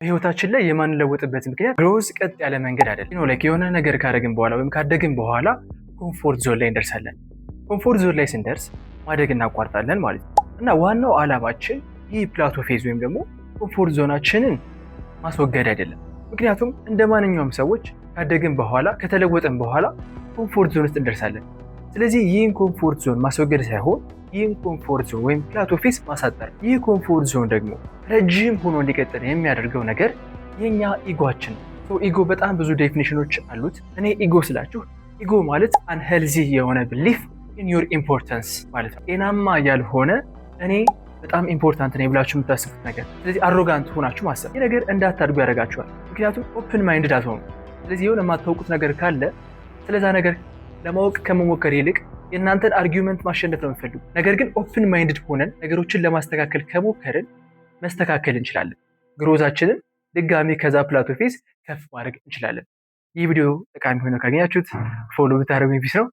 በህይወታችን ላይ የማንለወጥበት ምክንያት ግሮዝ ቀጥ ያለ መንገድ አይደለም። ላይክ የሆነ ነገር ካደረግን በኋላ ወይም ካደግን በኋላ ኮምፎርት ዞን ላይ እንደርሳለን። ኮምፎርት ዞን ላይ ስንደርስ ማደግ እናቋርጣለን ማለት ነው እና ዋናው ዓላማችን ይህ ፕላቶ ፌዝ ወይም ደግሞ ኮምፎርት ዞናችንን ማስወገድ አይደለም። ምክንያቱም እንደ ማንኛውም ሰዎች ካደግን በኋላ ከተለወጥን በኋላ ኮምፎርት ዞን ውስጥ እንደርሳለን። ስለዚህ ይህን ኮምፎርት ዞን ማስወገድ ሳይሆን ይህን ኮምፎርት ዞን ወይም ፕላቶ ፌዝ ማሳጠር። ይህ ኮምፎርት ዞን ደግሞ ረጅም ሆኖ እንዲቀጥል የሚያደርገው ነገር የኛ ኢጎአችን ነው። ኢጎ በጣም ብዙ ዴፊኒሽኖች አሉት። እኔ ኢጎ ስላችሁ ኢጎ ማለት አንሄልዚ የሆነ ብሊፍ ኢን ዩር ኢምፖርታንስ ማለት ነው። ጤናማ ያልሆነ እኔ በጣም ኢምፖርታንት ነኝ ብላችሁ የምታስቡት ነገር። ስለዚህ አሮጋንት ሆናችሁ ማሰብ ይህ ነገር እንዳታድጉ ያደርጋችኋል። ምክንያቱም ኦፕን ማይንድድ አትሆኑ። ስለዚህ የሆነ የማታውቁት ነገር ካለ ስለዛ ነገር ለማወቅ ከመሞከር ይልቅ የእናንተን አርጊውመንት ማሸነፍ ነው የምትፈልጉ። ነገር ግን ኦፕን ማይንድድ ሆነን ነገሮችን ለማስተካከል ከሞከርን መስተካከል እንችላለን። ግሮዛችንን ድጋሚ ከዛ ፕላቶ ፌዝ ከፍ ማድረግ እንችላለን። ይህ ቪዲዮ ጠቃሚ ሆኖ ካገኛችሁት ፎሎ ብታደርጉ ፒስ ነው።